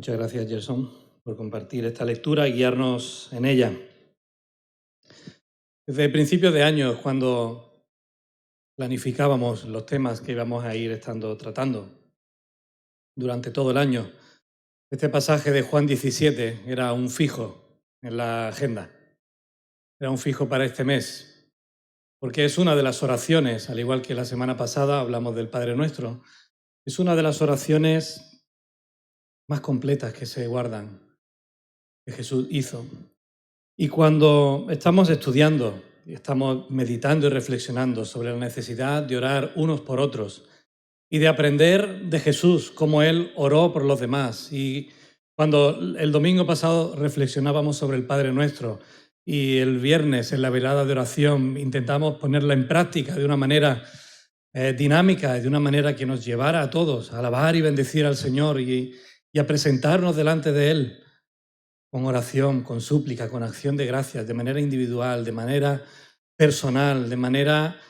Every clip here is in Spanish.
Muchas gracias, Gerson, por compartir esta lectura y guiarnos en ella. Desde principios de año, cuando planificábamos los temas que íbamos a ir tratando durante todo el año, este pasaje de Juan 17 era un fijo en la agenda, era un fijo para este mes, porque es una de las oraciones, al igual que la semana pasada hablamos del Padre Nuestro, es una de las oraciones más completas que se guardan, que Jesús hizo. Y cuando estamos estudiando, estamos meditando y reflexionando sobre la necesidad de orar unos por otros y de aprender de Jesús cómo Él oró por los demás. Y cuando el domingo pasado reflexionábamos sobre el Padre Nuestro y el viernes en la velada de oración intentamos ponerla en práctica de una manera dinámica, de una manera que nos llevara a todos a alabar y bendecir al Señor y a presentarnos delante de Él con oración, con súplica, con acción de gracias, de manera individual, de manera personal, de manera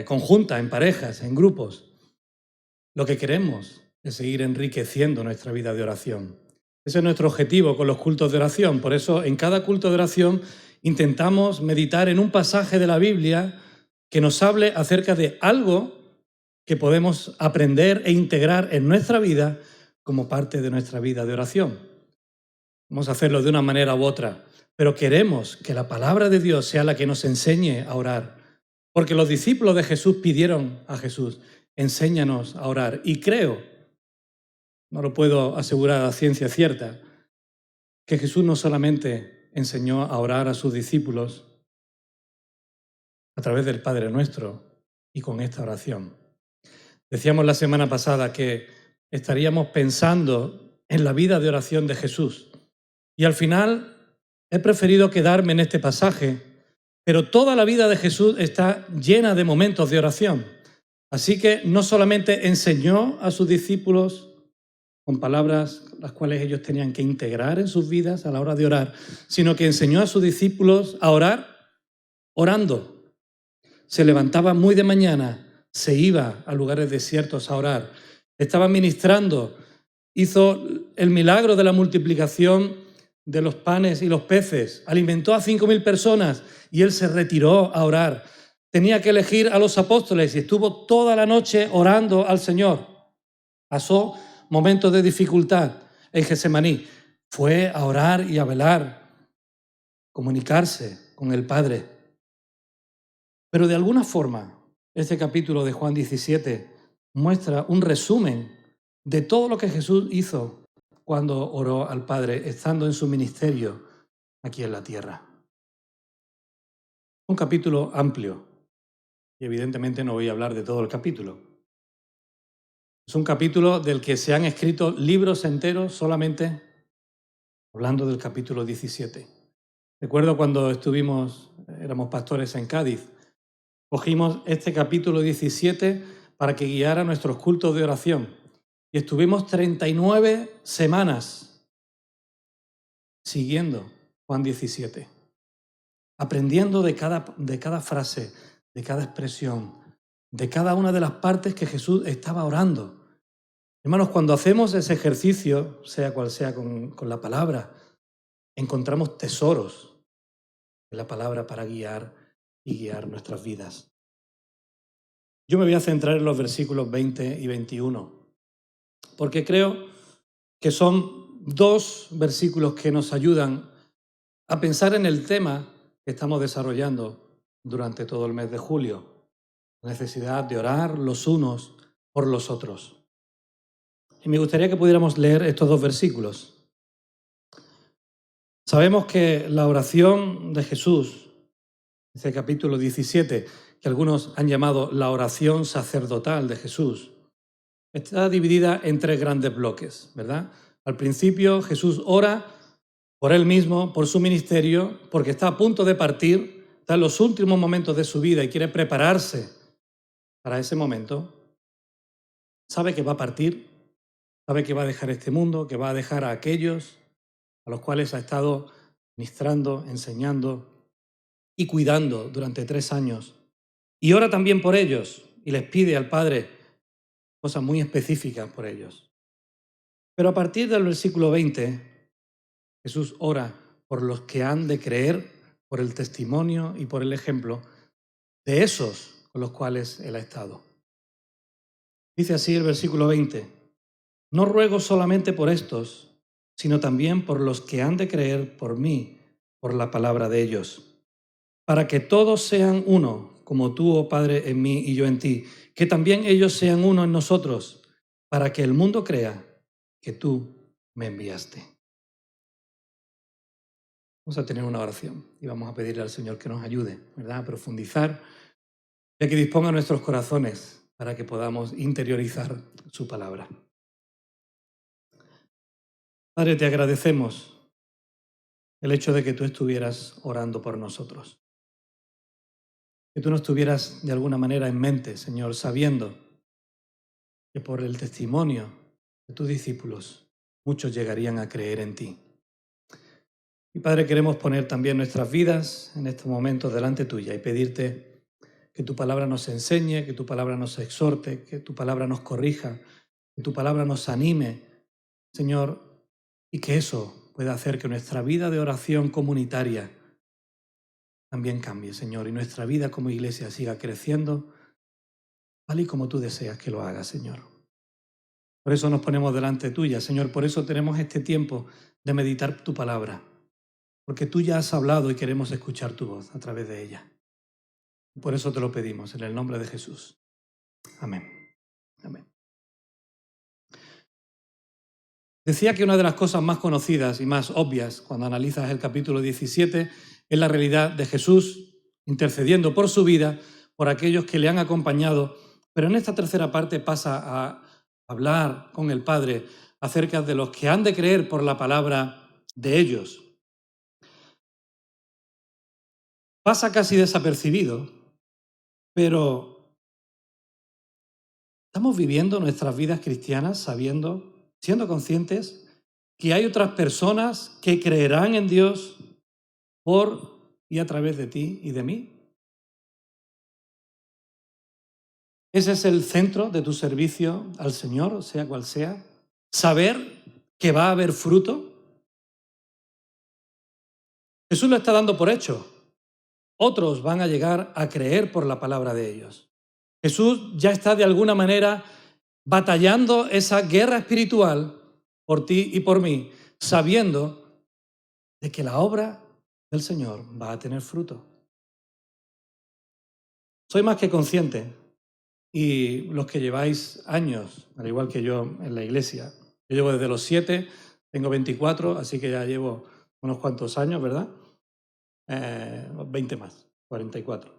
conjunta, en parejas, en grupos. Lo que queremos es seguir enriqueciendo nuestra vida de oración. Ese es nuestro objetivo con los cultos de oración. Por eso, en cada culto de oración intentamos meditar en un pasaje de la Biblia que nos hable acerca de algo que podemos aprender e integrar en nuestra vida como parte de nuestra vida de oración. Vamos a hacerlo de una manera u otra, pero queremos que la palabra de Dios sea la que nos enseñe a orar. Porque los discípulos de Jesús pidieron a Jesús, enséñanos a orar. Y creo, no lo puedo asegurar a ciencia cierta, que Jesús no solamente enseñó a orar a sus discípulos a través del Padre Nuestro y con esta oración. Decíamos la semana pasada que estaríamos pensando en la vida de oración de Jesús. Y al final he preferido quedarme en este pasaje, pero toda la vida de Jesús está llena de momentos de oración. Así que no solamente enseñó a sus discípulos con palabras las cuales ellos tenían que integrar en sus vidas a la hora de orar, sino que enseñó a sus discípulos a orar orando. Se levantaba muy de mañana, se iba a lugares desiertos a orar, estaba ministrando, hizo el milagro de la multiplicación de los panes y los peces, alimentó a 5.000 personas y él se retiró a orar. Tenía que elegir a los apóstoles y estuvo toda la noche orando al Señor. Pasó momentos de dificultad en Getsemaní. Fue a orar y a velar, comunicarse con el Padre. Pero de alguna forma, este capítulo de Juan 17 muestra un resumen de todo lo que Jesús hizo cuando oró al Padre, estando en su ministerio aquí en la tierra. Un capítulo amplio, y evidentemente no voy a hablar de todo el capítulo. Es un capítulo del que se han escrito libros enteros solamente hablando del capítulo 17. Recuerdo cuando éramos pastores en Cádiz, cogimos este capítulo 17 para que guiara nuestros cultos de oración. Y estuvimos 39 semanas siguiendo Juan 17, aprendiendo de cada frase, de cada expresión, de cada una de las partes que Jesús estaba orando. Hermanos, cuando hacemos ese ejercicio, sea cual sea con la palabra, encontramos tesoros en la palabra para guiar nuestras vidas. Yo me voy a centrar en los versículos 20 y 21. Porque creo que son dos versículos que nos ayudan a pensar en el tema que estamos desarrollando durante todo el mes de julio, la necesidad de orar los unos por los otros. Y me gustaría que pudiéramos leer estos dos versículos. Sabemos que la oración de Jesús, ese capítulo 17, que algunos han llamado la oración sacerdotal de Jesús, está dividida en tres grandes bloques, ¿verdad? Al principio Jesús ora por él mismo, por su ministerio, porque está a punto de partir, está en los últimos momentos de su vida y quiere prepararse para ese momento. Sabe que va a partir, sabe que va a dejar este mundo, que va a dejar a aquellos a los cuales ha estado ministrando, enseñando y cuidando durante 3 años. Y ora también por ellos y les pide al Padre cosas muy específicas por ellos. Pero a partir del versículo 20, Jesús ora por los que han de creer por el testimonio y por el ejemplo de esos con los cuales Él ha estado. Dice así el versículo 20, no ruego solamente por estos, sino también por los que han de creer por mí, por la palabra de ellos, para que todos sean uno, como tú, oh Padre, en mí y yo en ti, que también ellos sean uno en nosotros, para que el mundo crea que tú me enviaste. Vamos a tener una oración y vamos a pedirle al Señor que nos ayude, ¿verdad?, a profundizar, y que disponga nuestros corazones para que podamos interiorizar su palabra. Padre, te agradecemos el hecho de que tú estuvieras orando por nosotros, que tú nos tuvieras de alguna manera en mente, Señor, sabiendo que por el testimonio de tus discípulos muchos llegarían a creer en ti. Y Padre, queremos poner también nuestras vidas en estos momentos delante tuya y pedirte que tu palabra nos enseñe, que tu palabra nos exhorte, que tu palabra nos corrija, que tu palabra nos anime, Señor, y que eso pueda hacer que nuestra vida de oración comunitaria también cambie, Señor, y nuestra vida como iglesia siga creciendo, tal y como tú deseas que lo haga, Señor. Por eso nos ponemos delante tuya, Señor, por eso tenemos este tiempo de meditar tu palabra, porque tú ya has hablado y queremos escuchar tu voz a través de ella. Por eso te lo pedimos, en el nombre de Jesús. Amén. Amén. Decía que una de las cosas más conocidas y más obvias cuando analizas el capítulo 17 es la realidad de Jesús intercediendo por su vida, por aquellos que le han acompañado, pero en esta tercera parte pasa a hablar con el Padre acerca de los que han de creer por la palabra de ellos. Pasa casi desapercibido, pero ¿estamos viviendo nuestras vidas cristianas sabiendo, siendo conscientes que hay otras personas que creerán en Dios por y a través de ti y de mí? Ese es el centro de tu servicio al Señor, sea cual sea. Saber que va a haber fruto. Jesús lo está dando por hecho. Otros van a llegar a creer por la palabra de ellos. Jesús ya está de alguna manera batallando esa guerra espiritual por ti y por mí, sabiendo de que la obra del Señor va a tener fruto. Soy más que consciente, y los que lleváis años, al igual que yo, en la iglesia, yo llevo desde los 7, tengo 24, así que ya llevo unos cuantos años, ¿verdad? 20 más, 44.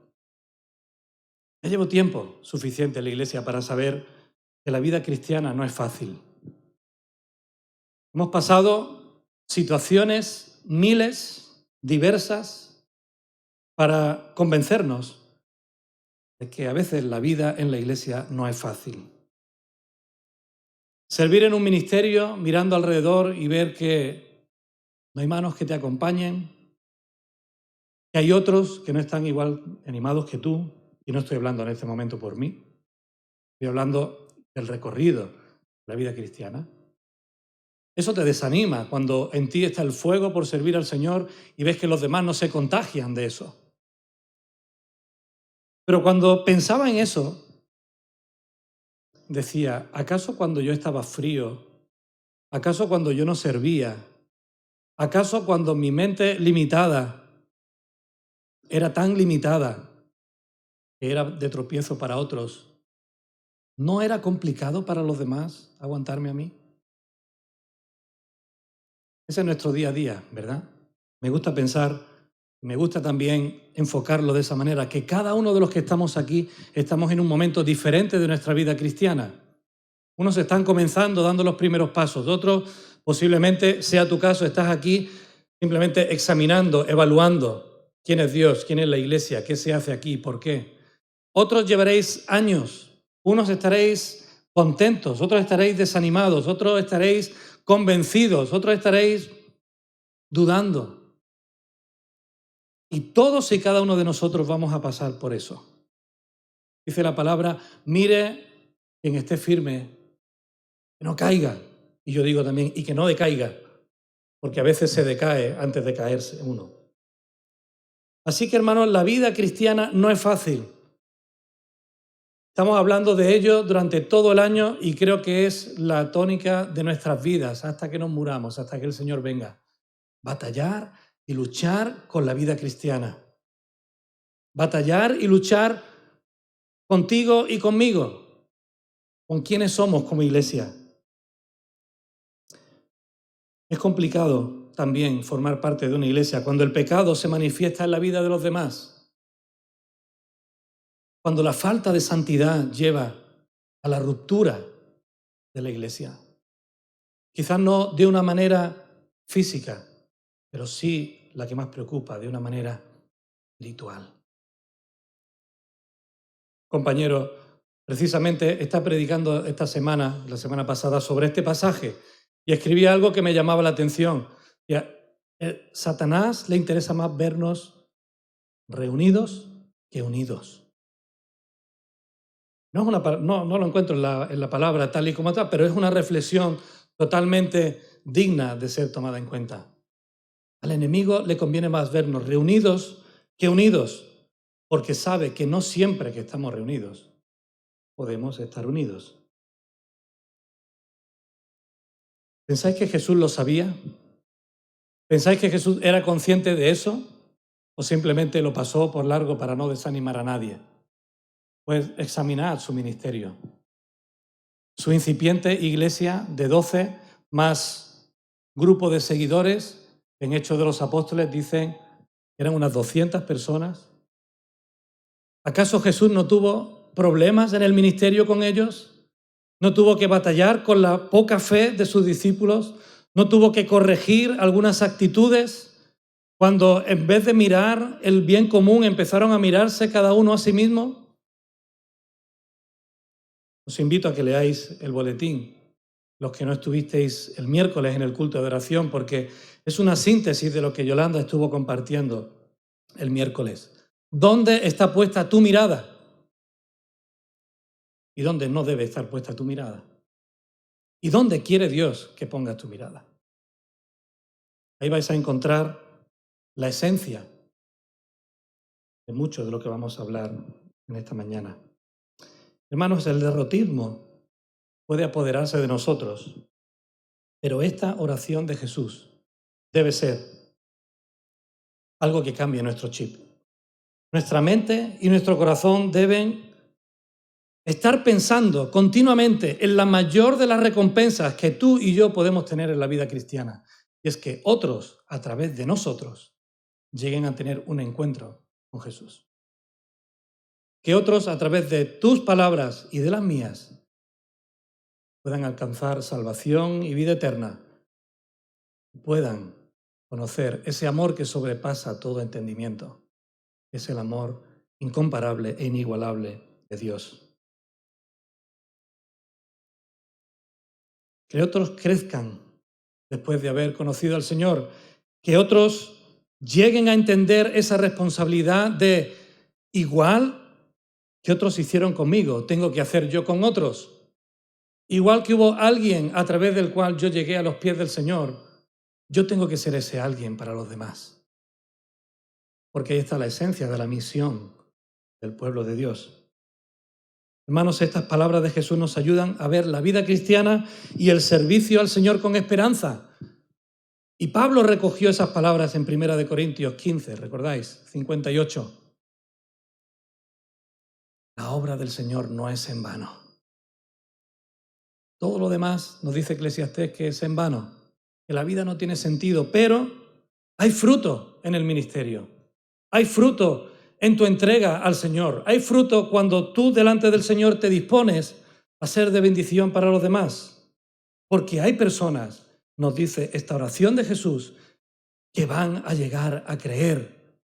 Ya llevo tiempo suficiente en la iglesia para saber que la vida cristiana no es fácil. Hemos pasado situaciones, miles, diversas, para convencernos de que a veces la vida en la iglesia no es fácil. Servir en un ministerio mirando alrededor y ver que no hay manos que te acompañen, que hay otros que no están igual animados que tú, y no estoy hablando en este momento por mí, estoy hablando del recorrido de la vida cristiana. Eso te desanima cuando en ti está el fuego por servir al Señor y ves que los demás no se contagian de eso. Pero cuando pensaba en eso, decía, ¿acaso cuando yo estaba frío? ¿Acaso cuando yo no servía? ¿Acaso cuando mi mente limitada era tan limitada que era de tropiezo para otros, no era complicado para los demás aguantarme a mí? Ese es nuestro día a día, ¿verdad? Me gusta pensar, me gusta también enfocarlo de esa manera, que cada uno de los que estamos aquí estamos en un momento diferente de nuestra vida cristiana. Unos están comenzando, dando los primeros pasos, otros posiblemente sea tu caso, estás aquí simplemente examinando, evaluando quién es Dios, quién es la iglesia, qué se hace aquí, por qué. Otros llevaréis años, unos estaréis contentos, otros estaréis desanimados, otros estaréis convencidos, otros estaréis dudando. Y todos y cada uno de nosotros vamos a pasar por eso. Dice la palabra, mire quien esté firme, que no caiga. Y yo digo también, y que no decaiga, porque a veces se decae antes de caerse uno. Así que, hermanos, la vida cristiana no es fácil. Estamos hablando de ello durante todo el año y creo que es la tónica de nuestras vidas hasta que nos muramos, hasta que el Señor venga. Batallar y luchar con la vida cristiana. Batallar y luchar contigo y conmigo. ¿Con quiénes somos como iglesia? Es complicado también formar parte de una iglesia cuando el pecado se manifiesta en la vida de los demás. Cuando la falta de santidad lleva a la ruptura de la iglesia. Quizás no de una manera física, pero sí la que más preocupa, de una manera espiritual. Compañero, precisamente está predicando esta semana, la semana pasada, sobre este pasaje y escribí algo que me llamaba la atención. Satanás le interesa más vernos reunidos que unidos. No lo encuentro en la palabra tal y como está, pero es una reflexión totalmente digna de ser tomada en cuenta. Al enemigo le conviene más vernos reunidos que unidos, porque sabe que no siempre que estamos reunidos podemos estar unidos. ¿Pensáis que Jesús lo sabía? ¿Pensáis que Jesús era consciente de eso? ¿O simplemente lo pasó por largo para no desanimar a nadie? Pues examinad su ministerio. Su incipiente iglesia de 12 más grupo de seguidores, en Hechos de los Apóstoles dicen que eran unas 200 personas. ¿Acaso Jesús no tuvo problemas en el ministerio con ellos? ¿No tuvo que batallar con la poca fe de sus discípulos? ¿No tuvo que corregir algunas actitudes cuando en vez de mirar el bien común empezaron a mirarse cada uno a sí mismo? Os invito a que leáis el boletín, los que no estuvisteis el miércoles en el culto de oración, porque es una síntesis de lo que Yolanda estuvo compartiendo el miércoles. ¿Dónde está puesta tu mirada? ¿Y dónde no debe estar puesta tu mirada? ¿Y dónde quiere Dios que pongas tu mirada? Ahí vais a encontrar la esencia de mucho de lo que vamos a hablar en esta mañana. Hermanos, el derrotismo puede apoderarse de nosotros, pero esta oración de Jesús debe ser algo que cambie nuestro chip. Nuestra mente y nuestro corazón deben estar pensando continuamente en la mayor de las recompensas que tú y yo podemos tener en la vida cristiana, y es que otros, a través de nosotros, lleguen a tener un encuentro con Jesús. Que otros, a través de tus palabras y de las mías, puedan alcanzar salvación y vida eterna, puedan conocer ese amor que sobrepasa todo entendimiento. Es el amor incomparable e inigualable de Dios. Que otros crezcan después de haber conocido al Señor, que otros lleguen a entender esa responsabilidad de igual que otros hicieron conmigo, tengo que hacer yo con otros. Igual que hubo alguien a través del cual yo llegué a los pies del Señor, yo tengo que ser ese alguien para los demás. Porque ahí está la esencia de la misión del pueblo de Dios. Hermanos, estas palabras de Jesús nos ayudan a ver la vida cristiana y el servicio al Señor con esperanza. Y Pablo recogió esas palabras en 1 Corintios 15, ¿recordáis? 58. La obra del Señor no es en vano. Todo lo demás nos dice Eclesiastés que es en vano, que la vida no tiene sentido, pero hay fruto en el ministerio. Hay fruto en tu entrega al Señor. Hay fruto cuando tú delante del Señor te dispones a ser de bendición para los demás. Porque hay personas, nos dice esta oración de Jesús, que van a llegar a creer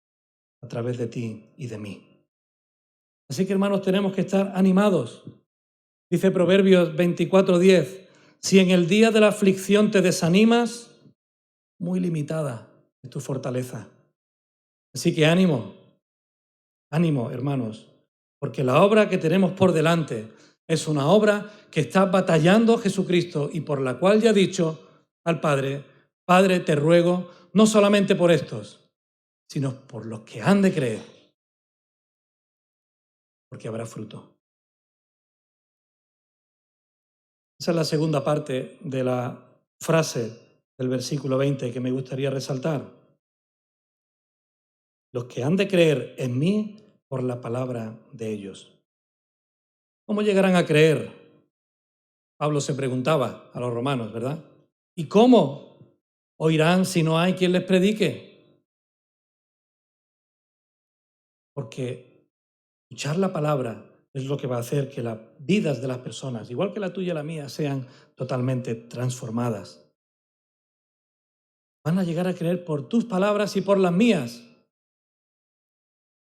a través de ti y de mí. Así que, hermanos, tenemos que estar animados. Dice Proverbios 24:10, si en el día de la aflicción te desanimas, muy limitada es tu fortaleza. Así que ánimo, ánimo, hermanos, porque la obra que tenemos por delante Es una obra que está batallando Jesucristo y por la cual ya ha dicho al Padre, Padre, te ruego, no solamente por estos, sino por los que han de creer, porque habrá fruto. Esa es la segunda parte de la frase del versículo 20 que me gustaría resaltar. Los que han de creer en mí por la palabra de ellos. ¿Cómo llegarán a creer? Pablo se preguntaba a los romanos, ¿verdad? ¿Y cómo oirán si no hay quien les predique? Porque escuchar la palabra es lo que va a hacer que las vidas de las personas, igual que la tuya y la mía, sean totalmente transformadas. Van a llegar a creer por tus palabras y por las mías,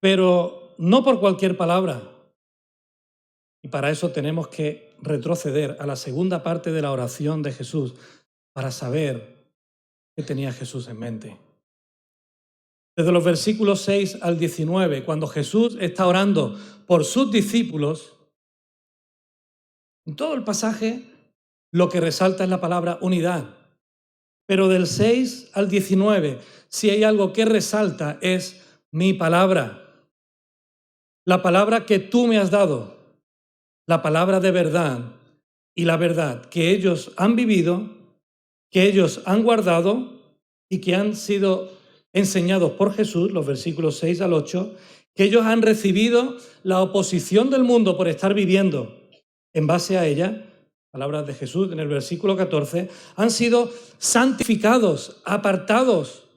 pero no por cualquier palabra. Y para eso tenemos que retroceder a la segunda parte de la oración de Jesús para saber qué tenía Jesús en mente. Desde los versículos 6 al 19, cuando Jesús está orando por sus discípulos, en todo el pasaje lo que resalta es la palabra unidad. Pero del 6 al 19, si hay algo que resalta es mi palabra. La palabra que tú me has dado, la palabra de verdad y la verdad que ellos han vivido, que ellos han guardado y que han sido enseñados por Jesús, los versículos 6 al 8, que ellos han recibido la oposición del mundo por estar viviendo en base a ella, palabras de Jesús en el versículo 14, han sido santificados, apartados.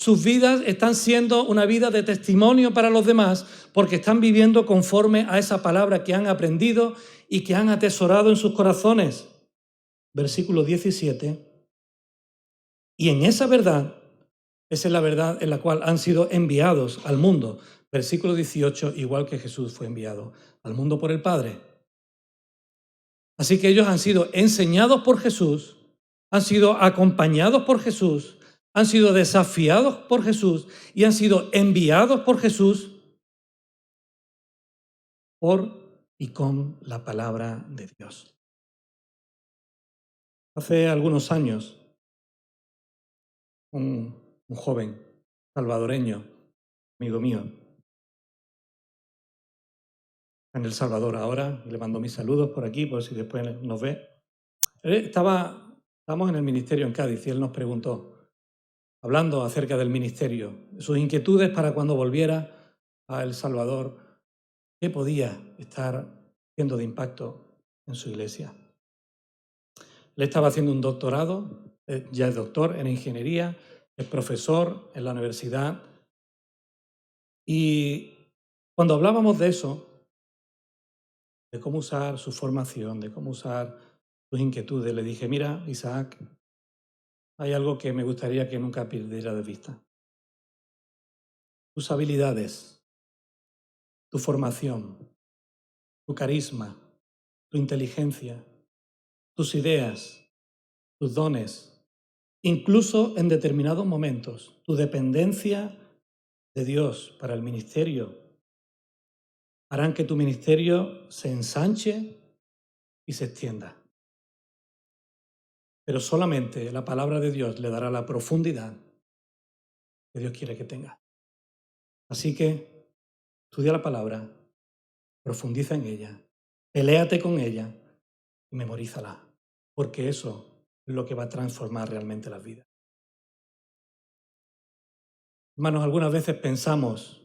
Sus vidas están siendo una vida de testimonio para los demás porque están viviendo conforme a esa palabra que han aprendido y que han atesorado en sus corazones. Versículo 17. Y en esa verdad, esa es la verdad en la cual han sido enviados al mundo. Versículo 18, igual que Jesús fue enviado al mundo por el Padre. Así que ellos han sido enseñados por Jesús, han sido acompañados por Jesús, han sido desafiados por Jesús y han sido enviados por Jesús por y con la palabra de Dios. Hace algunos años, un joven salvadoreño, amigo mío, en El Salvador ahora, y le mando mis saludos por aquí, por si después nos ve. Estábamos en el ministerio en Cádiz y él nos preguntó, hablando acerca del ministerio, sus inquietudes para cuando volviera a El Salvador, qué podía estar siendo de impacto en su iglesia. Él estaba haciendo un doctorado, ya es doctor en ingeniería, es profesor en la universidad. Y cuando hablábamos de eso, de cómo usar su formación, de cómo usar sus inquietudes, le dije, mira, Isaac, hay algo que me gustaría que nunca perdiera de vista. Tus habilidades, tu formación, tu carisma, tu inteligencia, tus ideas, tus dones, incluso en determinados momentos, tu dependencia de Dios para el ministerio, harán que tu ministerio se ensanche y se extienda. Pero solamente la palabra de Dios le dará la profundidad que Dios quiere que tenga. Así que estudia la palabra, profundiza en ella, peléate con ella y memorízala, porque eso es lo que va a transformar realmente las vidas. Hermanos, algunas veces pensamos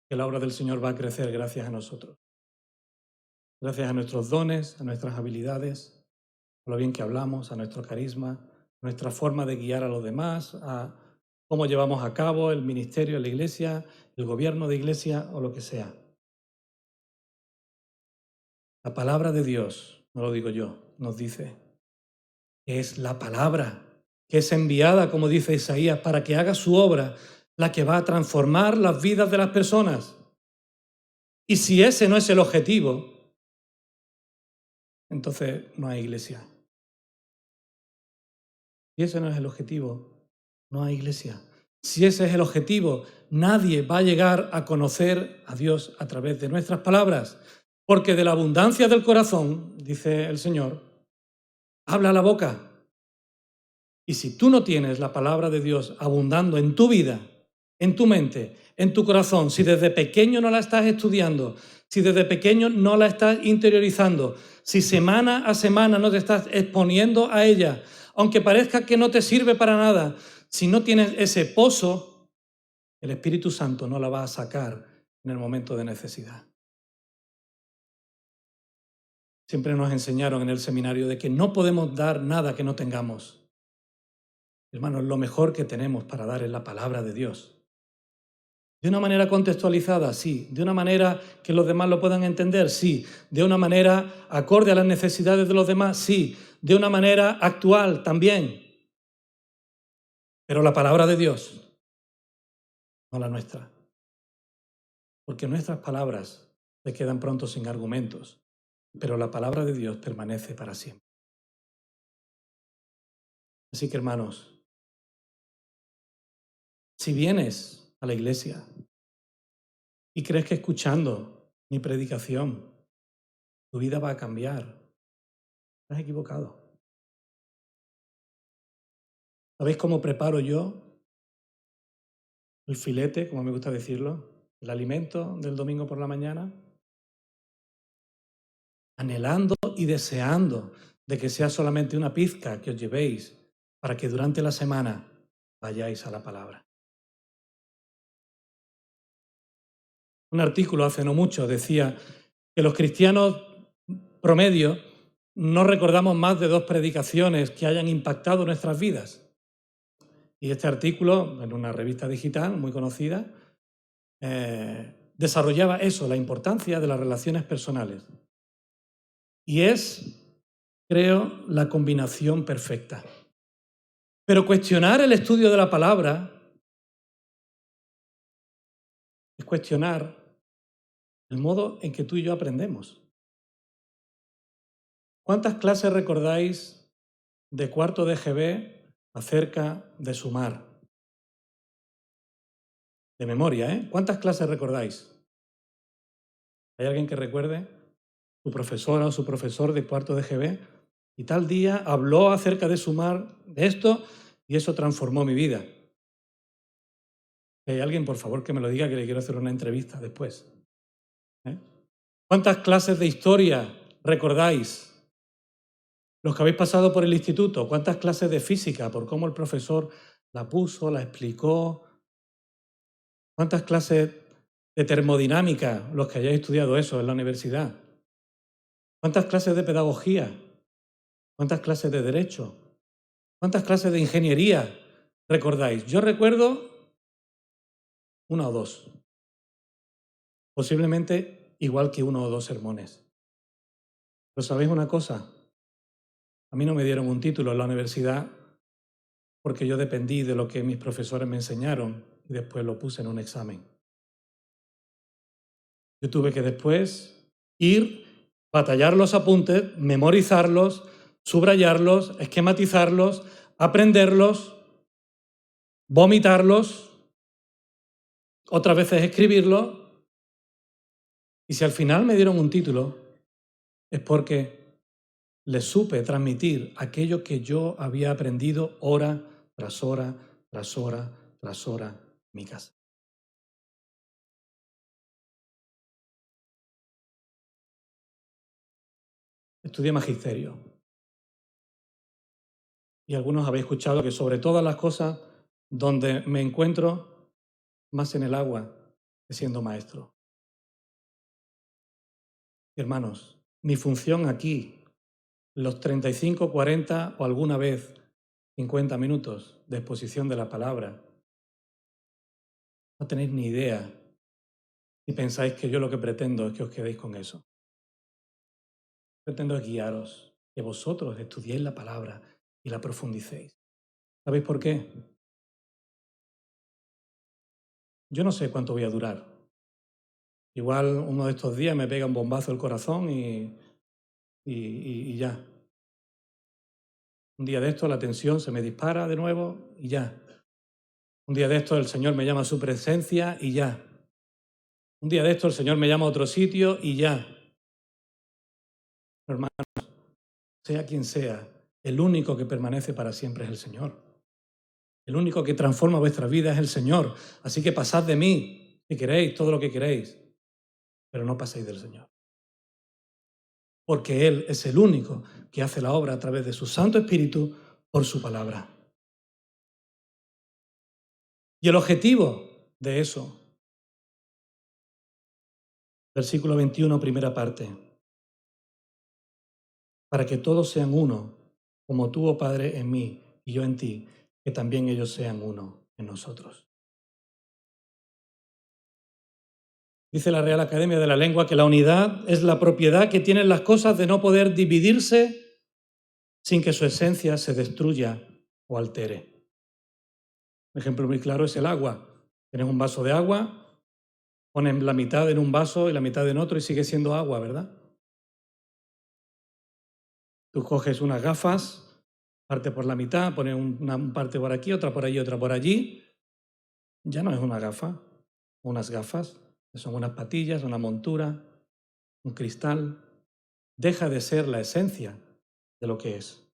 que la obra del Señor va a crecer gracias a nosotros, gracias a nuestros dones, a nuestras habilidades, a lo bien que hablamos, a nuestro carisma, a nuestra forma de guiar a los demás, a cómo llevamos a cabo el ministerio en la iglesia, el gobierno de iglesia o lo que sea. La palabra de Dios, no lo digo yo, nos dice que es la palabra que es enviada, como dice Isaías, para que haga su obra, la que va a transformar las vidas de las personas. Y si ese no es el objetivo, entonces no hay iglesia. Si ese no es el objetivo, no hay iglesia. Si ese es el objetivo, nadie va a llegar a conocer a Dios a través de nuestras palabras. Porque de la abundancia del corazón, dice el Señor, habla la boca. Y si tú no tienes la palabra de Dios abundando en tu vida, en tu mente, en tu corazón, si desde pequeño no la estás estudiando, si desde pequeño no la estás interiorizando, si semana a semana no te estás exponiendo a ella, aunque parezca que no te sirve para nada, si no tienes ese pozo, el Espíritu Santo no la va a sacar en el momento de necesidad. Siempre nos enseñaron en el seminario de que no podemos dar nada que no tengamos. Hermanos, lo mejor que tenemos para dar es la palabra de Dios. De una manera contextualizada, sí. De una manera que los demás lo puedan entender, sí. De una manera acorde a las necesidades de los demás, sí. De una manera actual también. Pero la palabra de Dios, no la nuestra. Porque nuestras palabras se quedan pronto sin argumentos. Pero la palabra de Dios permanece para siempre. Así que, hermanos, si vienes a la iglesia y crees que escuchando mi predicación tu vida va a cambiar, estás equivocado. ¿Sabéis cómo preparo yo el filete, como me gusta decirlo, el alimento del domingo por la mañana? Anhelando y deseando de que sea solamente una pizca que os llevéis para que durante la semana vayáis a la palabra. Un artículo hace no mucho decía que los cristianos promedio no recordamos más de 2 predicaciones que hayan impactado nuestras vidas. Y este artículo, en una revista digital muy conocida, desarrollaba eso, la importancia de las relaciones personales. Y es, creo, la combinación perfecta. Pero cuestionar el estudio de la palabra es cuestionar el modo en que tú y yo aprendemos. ¿Cuántas clases recordáis de cuarto de GB acerca de sumar? De memoria, ¿eh? ¿Cuántas clases recordáis? ¿Hay alguien que recuerde? Su profesora o su profesor de cuarto de GB, y tal día habló acerca de sumar de esto y eso transformó mi vida. ¿Hay alguien, por favor, que me lo diga, que le quiero hacer una entrevista después? ¿Cuántas clases de historia recordáis? Los que habéis pasado por el instituto, ¿cuántas clases de física? Por cómo el profesor la puso, la explicó. ¿Cuántas clases de termodinámica, los que hayáis estudiado eso en la universidad? ¿Cuántas clases de pedagogía? ¿Cuántas clases de derecho? ¿Cuántas clases de ingeniería recordáis? Yo recuerdo 1 o 2. Posiblemente igual que 1 o 2 sermones. Pero ¿sabéis una cosa? A mí no me dieron un título en la universidad porque yo dependí de lo que mis profesores me enseñaron y después lo puse en un examen. Yo tuve que después ir, batallar los apuntes, memorizarlos, subrayarlos, esquematizarlos, aprenderlos, vomitarlos, otras veces escribirlos. Y si al final me dieron un título, es porque les supe transmitir aquello que yo había aprendido hora tras hora, tras hora, tras hora en mi casa. Estudié magisterio. Y algunos habéis escuchado que sobre todas las cosas donde me encuentro más en el agua que siendo maestro. Hermanos, mi función aquí, los 35, 40 o alguna vez 50 minutos de exposición de la palabra, no tenéis ni idea si pensáis que yo lo que pretendo es que os quedéis con eso. Pretendo guiaros, que vosotros estudiéis la palabra y la profundicéis. ¿Sabéis por qué? Yo no sé cuánto voy a durar. Igual uno de estos días me pega un bombazo el corazón y ya. Un día de esto la tensión se me dispara de nuevo y ya. Un día de esto el Señor me llama a su presencia y ya. Un día de esto el Señor me llama a otro sitio y ya. Hermanos, sea quien sea, el único que permanece para siempre es el Señor. El único que transforma vuestra vida es el Señor. Así que pasad de mí, si queréis, todo lo que queréis, pero no paséis del Señor. Porque Él es el único que hace la obra a través de su Santo Espíritu por su palabra. Y el objetivo de eso, versículo 21, primera parte, para que todos sean uno, como tú, oh Padre, en mí y yo en ti, que también ellos sean uno en nosotros. Dice la Real Academia de la Lengua que la unidad es la propiedad que tienen las cosas de no poder dividirse sin que su esencia se destruya o altere. Un ejemplo muy claro es el agua. Tienes un vaso de agua, pones la mitad en un vaso y la mitad en otro y sigue siendo agua, ¿verdad? Tú coges unas gafas, parte por la mitad, pones una parte por aquí, otra por allí, otra por allí. Ya no es una gafa, unas gafas, son unas patillas, una montura, un cristal. Deja de ser la esencia de lo que es.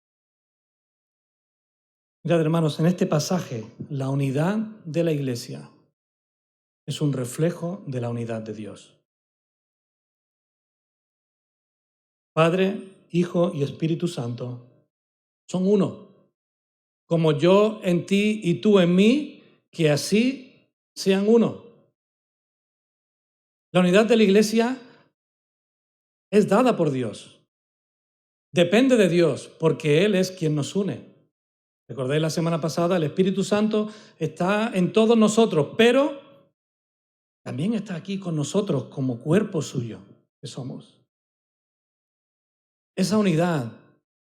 Mirad, hermanos, en este pasaje, la unidad de la Iglesia es un reflejo de la unidad de Dios. Padre, Hijo y Espíritu Santo son uno. Como yo en ti y tú en mí, que así sean uno. La unidad de la Iglesia es dada por Dios. Depende de Dios, porque Él es quien nos une. Recordáis la semana pasada, el Espíritu Santo está en todos nosotros, pero también está aquí con nosotros como cuerpo suyo que somos. Esa unidad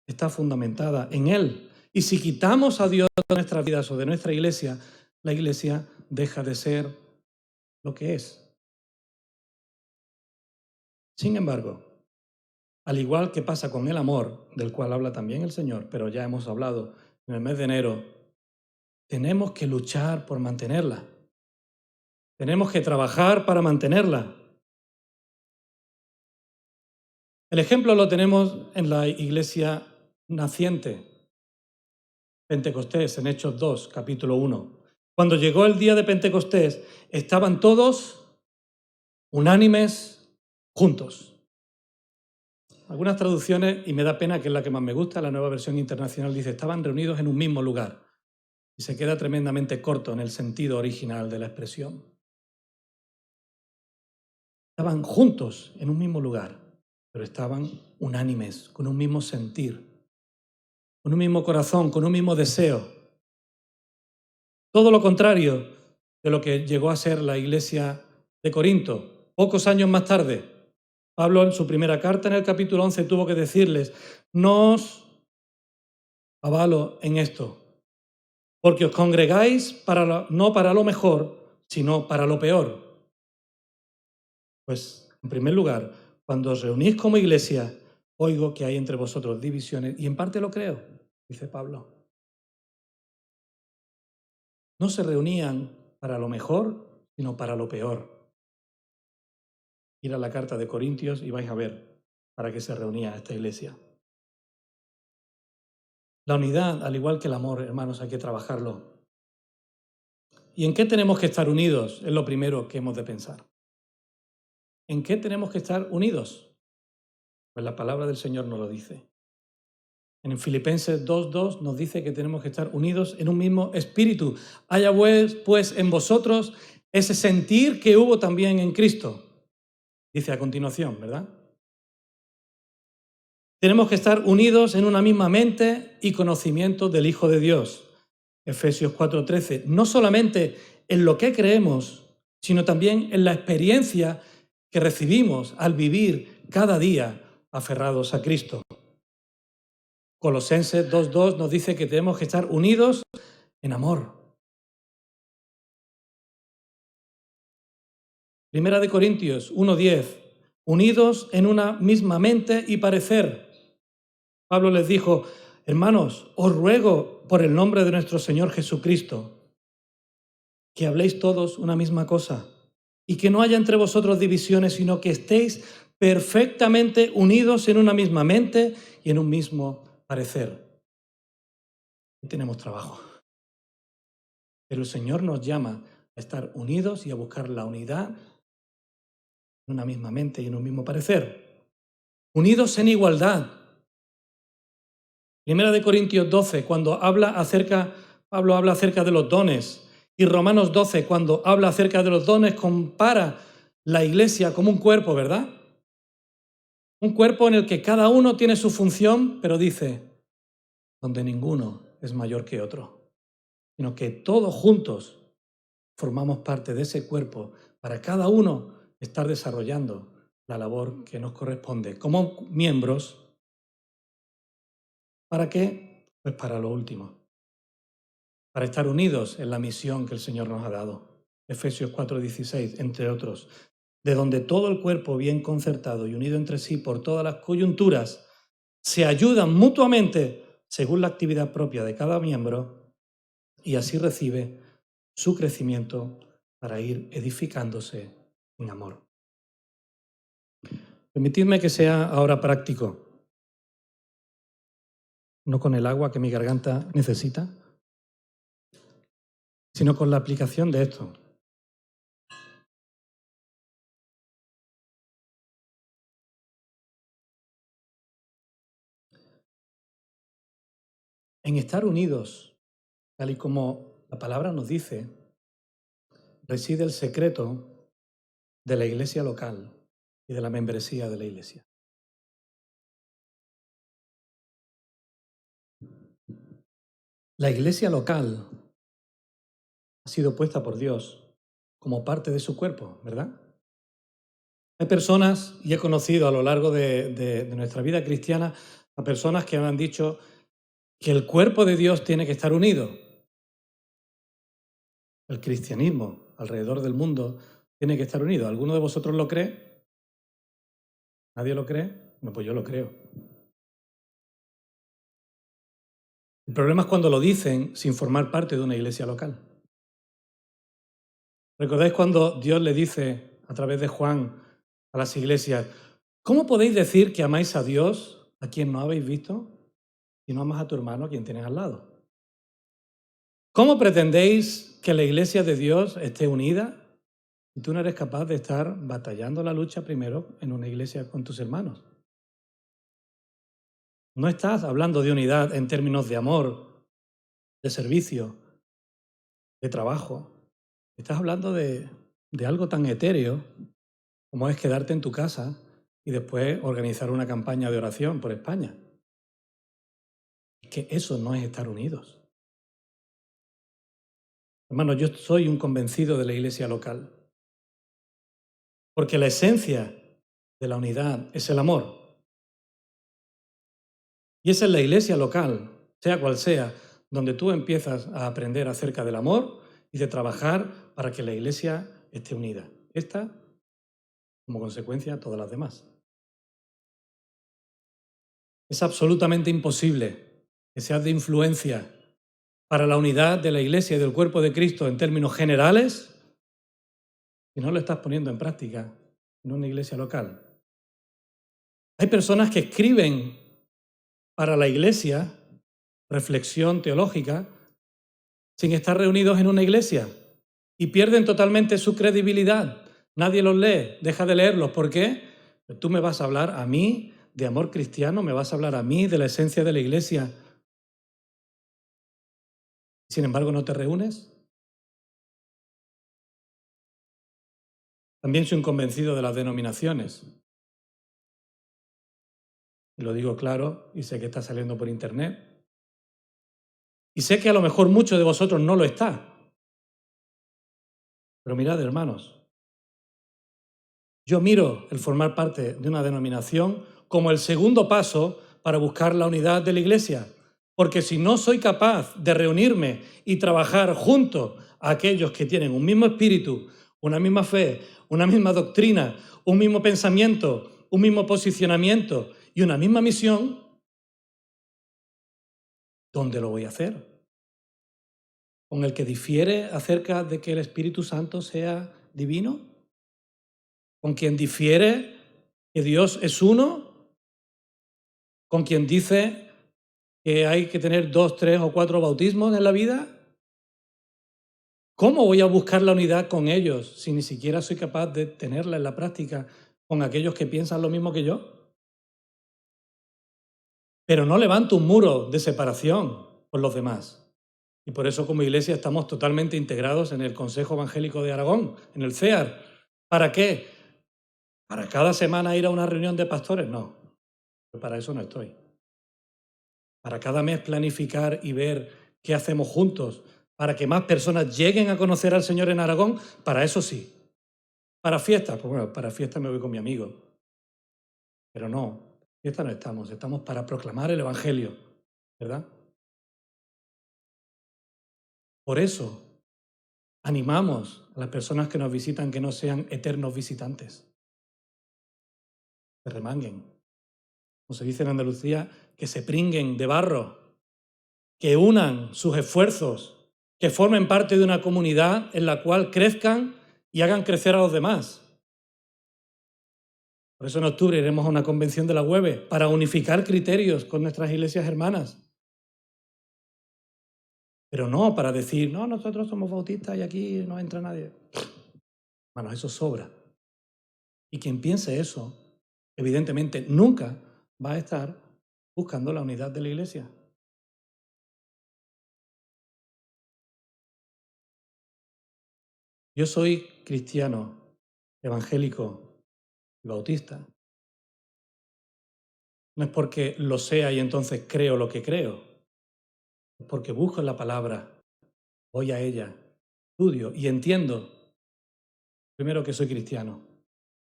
está fundamentada en Él. Y si quitamos a Dios de nuestras vidas o de nuestra iglesia, la iglesia deja de ser lo que es. Sin embargo, al igual que pasa con el amor, del cual habla también el Señor, pero ya hemos hablado en el mes de enero, tenemos que luchar por mantenerla. Tenemos que trabajar para mantenerla. El ejemplo lo tenemos en la iglesia naciente, Pentecostés, en Hechos 2, capítulo 1. Cuando llegó el día de Pentecostés, estaban todos unánimes juntos. Algunas traducciones, y me da pena que es la que más me gusta, la Nueva Versión Internacional dice, estaban reunidos en un mismo lugar. Y se queda tremendamente corto en el sentido original de la expresión. Estaban juntos en un mismo lugar, pero estaban unánimes, con un mismo sentir, con un mismo corazón, con un mismo deseo. Todo lo contrario de lo que llegó a ser la iglesia de Corinto. Pocos años más tarde, Pablo en su primera carta en el capítulo 11 tuvo que decirles, no os avalo en esto, porque os congregáis no para lo mejor, sino para lo peor. Pues, en primer lugar, cuando os reunís como iglesia, oigo que hay entre vosotros divisiones, y en parte lo creo, dice Pablo. No se reunían para lo mejor, sino para lo peor. Ir a la carta de Corintios y vais a ver para qué se reunía esta iglesia. La unidad, al igual que el amor, hermanos, hay que trabajarlo. ¿Y en qué tenemos que estar unidos? Es lo primero que hemos de pensar. ¿En qué tenemos que estar unidos? Pues la palabra del Señor nos lo dice. En Filipenses 2:2 nos dice que tenemos que estar unidos en un mismo espíritu. Haya pues en vosotros ese sentir que hubo también en Cristo. Dice a continuación, ¿verdad? Tenemos que estar unidos en una misma mente y conocimiento del Hijo de Dios. Efesios 4:13. No solamente en lo que creemos, sino también en la experiencia que recibimos al vivir cada día aferrados a Cristo. Colosenses 2:2 nos dice que tenemos que estar unidos en amor. Primera de Corintios 1:10, unidos en una misma mente y parecer. Pablo les dijo, hermanos, os ruego por el nombre de nuestro Señor Jesucristo, que habléis todos una misma cosa y que no haya entre vosotros divisiones, sino que estéis perfectamente unidos en una misma mente y en un mismo parecer. Y tenemos trabajo. Pero el Señor nos llama a estar unidos y a buscar la unidad en una misma mente y en un mismo parecer. Unidos en igualdad. Primera de Corintios 12, cuando Pablo habla acerca de los dones, y Romanos 12, cuando habla acerca de los dones, compara la iglesia como un cuerpo, ¿verdad? Un cuerpo en el que cada uno tiene su función, pero dice, donde ninguno es mayor que otro, sino que todos juntos formamos parte de ese cuerpo para cada uno estar desarrollando la labor que nos corresponde como miembros. ¿Para qué? Pues para lo último, para estar unidos en la misión que el Señor nos ha dado. Efesios 4:16, entre otros, de donde todo el cuerpo bien concertado y unido entre sí por todas las coyunturas se ayudan mutuamente según la actividad propia de cada miembro y así recibe su crecimiento para ir edificándose en amor. Permitidme que sea ahora práctico, no con el agua que mi garganta necesita, sino con la aplicación de esto. En estar unidos, tal y como la palabra nos dice, reside el secreto de la iglesia local y de la membresía de la iglesia. La iglesia local ha sido puesta por Dios como parte de su cuerpo, ¿verdad? Hay personas, y he conocido a lo largo de nuestra vida cristiana, a personas que me han dicho que el cuerpo de Dios tiene que estar unido. El cristianismo alrededor del mundo tiene que estar unido. ¿Alguno de vosotros lo cree? ¿Nadie lo cree? No, pues yo lo creo. El problema es cuando lo dicen sin formar parte de una iglesia local. ¿Recordáis cuando Dios le dice a través de Juan a las iglesias, ¿cómo podéis decir que amáis a Dios a quien no habéis visto y no amas a tu hermano a quien tienes al lado? ¿Cómo pretendéis que la iglesia de Dios esté unida si tú no eres capaz de estar batallando la lucha primero en una iglesia con tus hermanos? No estás hablando de unidad en términos de amor, de servicio, de trabajo. Estás hablando de algo tan etéreo como es quedarte en tu casa y después organizar una campaña de oración por España. Es que eso no es estar unidos. Hermano, yo soy un convencido de la iglesia local, porque la esencia de la unidad es el amor. Y esa es la iglesia local, sea cual sea, donde tú empiezas a aprender acerca del amor y de trabajar para que la iglesia esté unida. Esta, como consecuencia, todas las demás. Es absolutamente imposible que seas de influencia para la unidad de la iglesia y del cuerpo de Cristo en términos generales si no lo estás poniendo en práctica en una iglesia local. Hay personas que escriben para la iglesia reflexión teológica sin estar reunidos en una iglesia y pierden totalmente su credibilidad. Nadie los lee, deja de leerlos. ¿Por qué? Pues tú me vas a hablar a mí de amor cristiano, me vas a hablar a mí de la esencia de la iglesia. Sin embargo, ¿no te reúnes? También soy un convencido de las denominaciones. Y lo digo claro y sé que está saliendo por internet. Y sé que a lo mejor muchos de vosotros no lo está. Pero mirad, hermanos, yo miro el formar parte de una denominación como el segundo paso para buscar la unidad de la iglesia. Porque si no soy capaz de reunirme y trabajar junto a aquellos que tienen un mismo espíritu, una misma fe, una misma doctrina, un mismo pensamiento, un mismo posicionamiento y una misma misión, ¿dónde lo voy a hacer? ¿Con el que difiere acerca de que el Espíritu Santo sea divino? ¿Con quien difiere que Dios es uno, con quien dice que hay que tener 2, 3 o 4 bautismos en la vida. ¿Cómo voy a buscar la unidad con ellos si ni siquiera soy capaz de tenerla en la práctica con aquellos que piensan lo mismo que yo? Pero no levanto un muro de separación con los demás. Y por eso como Iglesia estamos totalmente integrados en el Consejo Evangélico de Aragón, en el CEAR. ¿Para qué? ¿Para cada semana ir a una reunión de pastores? No, para eso no estoy. Para cada mes planificar y ver qué hacemos juntos, para que más personas lleguen a conocer al Señor en Aragón, para eso sí. Para fiestas, pues bueno, para fiestas me voy con mi amigo. Pero no, fiesta no estamos para proclamar el Evangelio, ¿verdad? Por eso animamos a las personas que nos visitan que no sean eternos visitantes, que remanguen, como se dice en Andalucía, que se pringuen de barro, que unan sus esfuerzos, que formen parte de una comunidad en la cual crezcan y hagan crecer a los demás. Por eso en octubre iremos a una convención de la UEBE para unificar criterios con nuestras iglesias hermanas. Pero no para decir, no, nosotros somos bautistas y aquí no entra nadie. Bueno, eso sobra. Y quien piense eso, evidentemente nunca va a estar buscando la unidad de la iglesia. Yo soy cristiano, evangélico y bautista. No es porque lo sea y entonces creo lo que creo. Es porque busco la palabra, voy a ella, estudio y entiendo, primero, que soy cristiano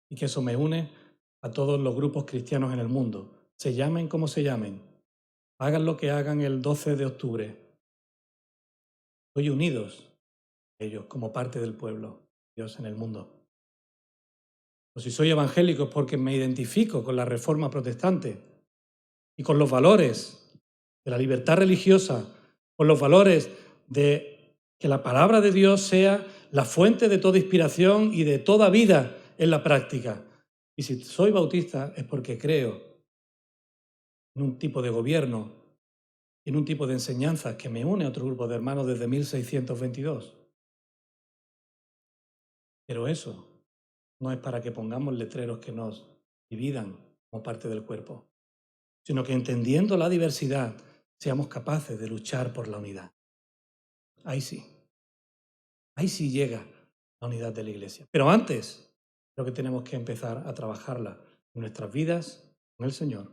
y que eso me une a todos los grupos cristianos en el mundo. Se llamen como se llamen, hagan lo que hagan el 12 de octubre. Estoy unidos a ellos como parte del pueblo de Dios en el mundo. O si soy evangélico es porque me identifico con la reforma protestante y con los valores de la libertad religiosa, con los valores de que la palabra de Dios sea la fuente de toda inspiración y de toda vida en la práctica. Y si soy bautista es porque creo en un tipo de gobierno, en un tipo de enseñanza que me une a otro grupo de hermanos desde 1622. Pero eso no es para que pongamos letreros que nos dividan como parte del cuerpo, sino que entendiendo la diversidad seamos capaces de luchar por la unidad. Ahí sí llega la unidad de la iglesia. Pero antes, creo que tenemos que empezar a trabajarla en nuestras vidas con el Señor,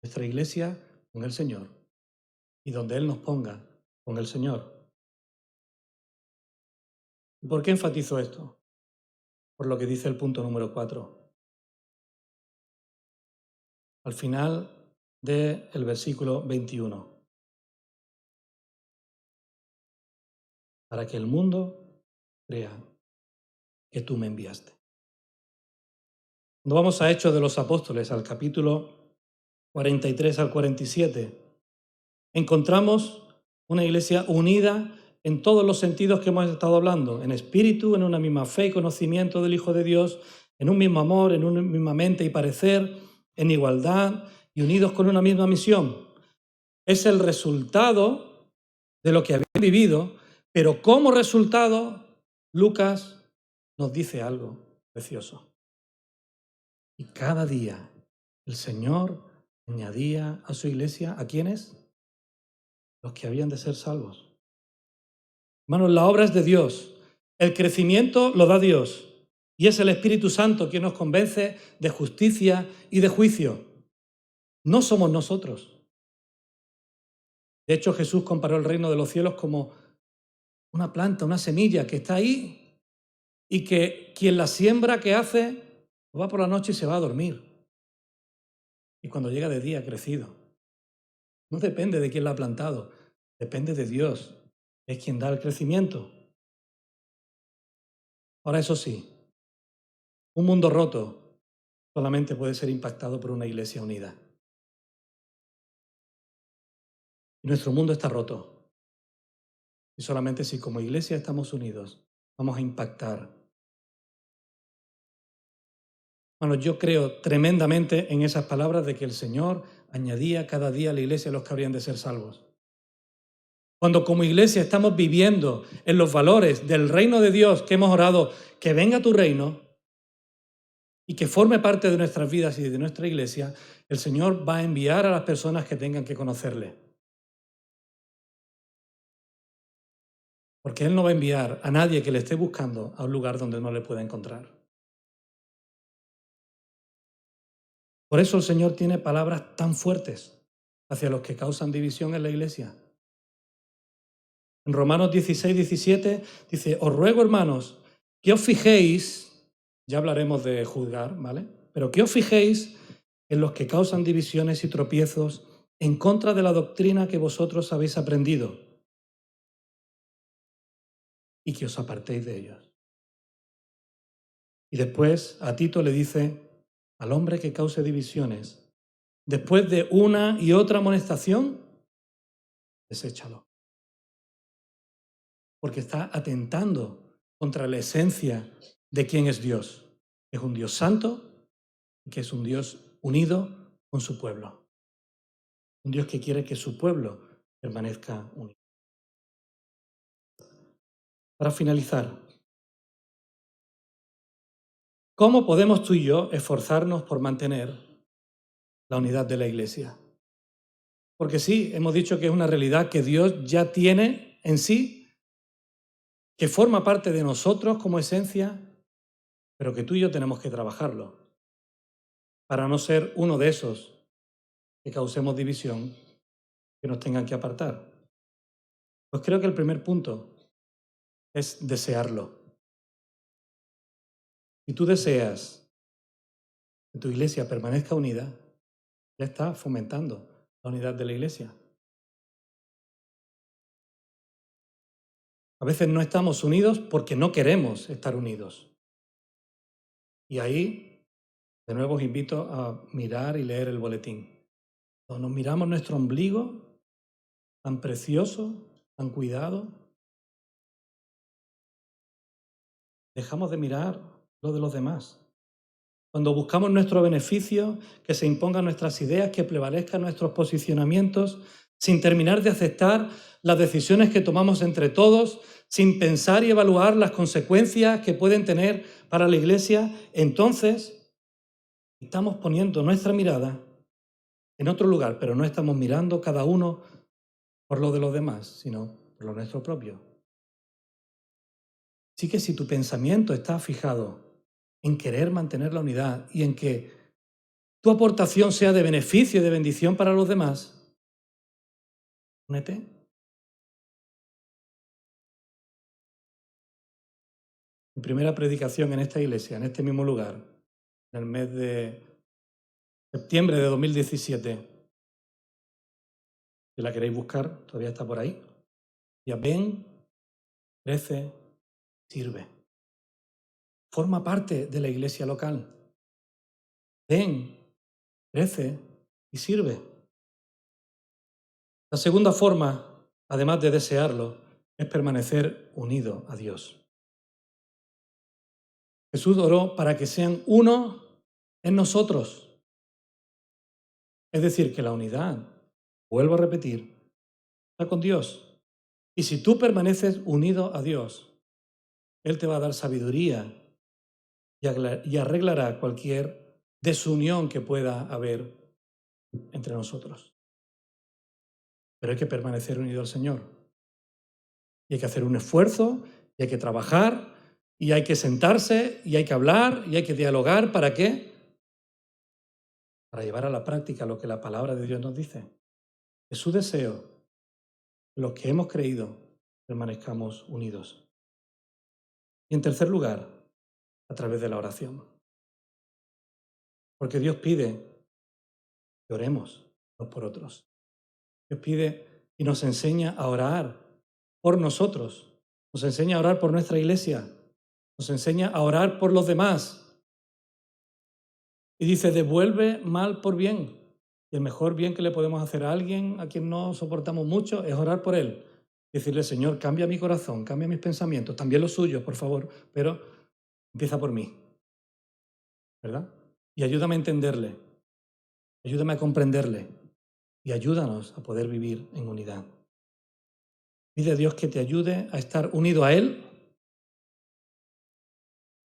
nuestra iglesia con el Señor y donde Él nos ponga con el Señor. ¿Y por qué enfatizo esto? Por lo que dice el punto número 4. Al final del versículo 21. Para que el mundo crea que tú me enviaste. Cuando vamos a Hechos de los Apóstoles, al capítulo 43 al 47, encontramos una iglesia unida en todos los sentidos que hemos estado hablando, en espíritu, en una misma fe y conocimiento del Hijo de Dios, en un mismo amor, en una misma mente y parecer, en igualdad y unidos con una misma misión. Es el resultado de lo que habían vivido, pero como resultado, Lucas nos dice algo precioso. Y cada día el Señor añadía a su iglesia, ¿a quiénes? Los que habían de ser salvos. Hermanos, la obra es de Dios. El crecimiento lo da Dios. Y es el Espíritu Santo quien nos convence de justicia y de juicio. No somos nosotros. De hecho, Jesús comparó el reino de los cielos como una planta, una semilla que está ahí y que quien la siembra, ¿qué hace? Va por la noche y se va a dormir. Y cuando llega de día ha crecido. No depende de quién la ha plantado, depende de Dios. Es quien da el crecimiento. Ahora, eso sí, un mundo roto solamente puede ser impactado por una iglesia unida. Y nuestro mundo está roto. Y solamente si como iglesia estamos unidos, vamos a impactar Bueno, yo creo tremendamente en esas palabras de que el Señor añadía cada día a la iglesia los que habrían de ser salvos. Cuando como iglesia estamos viviendo en los valores del reino de Dios que hemos orado, que venga tu reino y que forme parte de nuestras vidas y de nuestra iglesia, el Señor va a enviar a las personas que tengan que conocerle. Porque Él no va a enviar a nadie que le esté buscando a un lugar donde no le pueda encontrar. Por eso el Señor tiene palabras tan fuertes hacia los que causan división en la iglesia. En Romanos 16, 17 dice, os ruego, hermanos, que os fijéis, ya hablaremos de juzgar, ¿vale? Pero que os fijéis en los que causan divisiones y tropiezos en contra de la doctrina que vosotros habéis aprendido y que os apartéis de ellos. Y después a Tito le dice, al hombre que cause divisiones, después de una y otra amonestación, deséchalo. Porque está atentando contra la esencia de quién es Dios. Es un Dios santo y que es un Dios unido con su pueblo. Un Dios que quiere que su pueblo permanezca unido. Para finalizar, ¿cómo podemos tú y yo esforzarnos por mantener la unidad de la Iglesia? Porque sí, hemos dicho que es una realidad que Dios ya tiene en sí, que forma parte de nosotros como esencia, pero que tú y yo tenemos que trabajarlo para no ser uno de esos que causemos división, que nos tengan que apartar. Pues creo que el primer punto es desearlo. Si tú deseas que tu iglesia permanezca unida, ya está fomentando la unidad de la iglesia. A veces no estamos unidos porque no queremos estar unidos. Y ahí, de nuevo, os invito a mirar y leer el boletín. Cuando nos miramos nuestro ombligo, tan precioso, tan cuidado, dejamos de mirar lo de los demás. Cuando buscamos nuestro beneficio, que se impongan nuestras ideas, que prevalezcan nuestros posicionamientos, sin terminar de aceptar las decisiones que tomamos entre todos, sin pensar y evaluar las consecuencias que pueden tener para la Iglesia, entonces estamos poniendo nuestra mirada en otro lugar, pero no estamos mirando cada uno por lo de los demás, sino por lo nuestro propio. Así que si tu pensamiento está fijado en querer mantener la unidad y en que tu aportación sea de beneficio y de bendición para los demás, únete. Mi primera predicación en esta iglesia, en este mismo lugar, en el mes de septiembre de 2017, si la queréis buscar, todavía está por ahí. Ya ven, crece, sirve. Forma parte de la iglesia local. Ven, crece y sirve. La segunda forma, además de desearlo, es permanecer unido a Dios. Jesús oró para que sean uno en nosotros. Es decir, que la unidad, vuelvo a repetir, está con Dios. Y si tú permaneces unido a Dios, Él te va a dar sabiduría y arreglará cualquier desunión que pueda haber entre nosotros. Pero hay que permanecer unido al Señor. Y hay que hacer un esfuerzo, y hay que trabajar, y hay que sentarse, y hay que hablar, y hay que dialogar. ¿Para qué? Para llevar a la práctica lo que la palabra de Dios nos dice. Es su deseo, los que hemos creído, permanezcamos unidos. Y en tercer lugar, a través de la oración. Porque Dios pide que oremos unos por otros. Dios pide y nos enseña a orar por nosotros. Nos enseña a orar por nuestra iglesia. Nos enseña a orar por los demás. Y dice, devuelve mal por bien. Y el mejor bien que le podemos hacer a alguien a quien no soportamos mucho es orar por él. Decirle, Señor, cambia mi corazón, cambia mis pensamientos, también los suyos, por favor, pero empieza por mí. ¿Verdad? y ayúdame a entenderle, ayúdame a comprenderle y ayúdanos a poder vivir en unidad. Pide a Dios que te ayude a estar unido a Él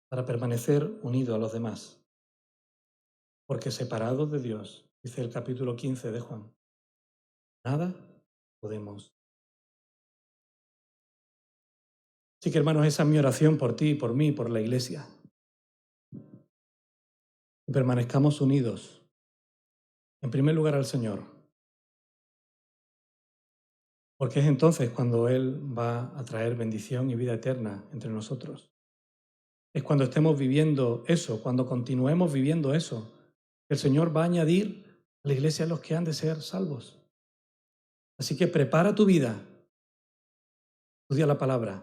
para permanecer unido a los demás. Porque separados de Dios, dice el capítulo 15 de Juan, nada podemos. Así que, hermanos, esa es mi oración por ti, por mí, por la Iglesia. Que permanezcamos unidos, en primer lugar al Señor, porque es entonces cuando Él va a traer bendición y vida eterna entre nosotros. Es cuando estemos viviendo eso, cuando continuemos viviendo eso, que el Señor va a añadir a la Iglesia a los que han de ser salvos. Así que prepara tu vida, estudia la palabra,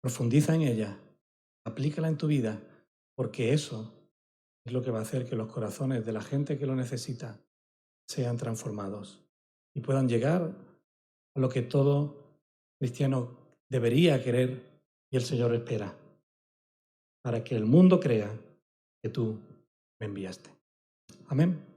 profundiza en ella, aplícala en tu vida, porque eso es lo que va a hacer que los corazones de la gente que lo necesita sean transformados y puedan llegar a lo que todo cristiano debería querer y el Señor espera, para que el mundo crea que tú me enviaste. Amén.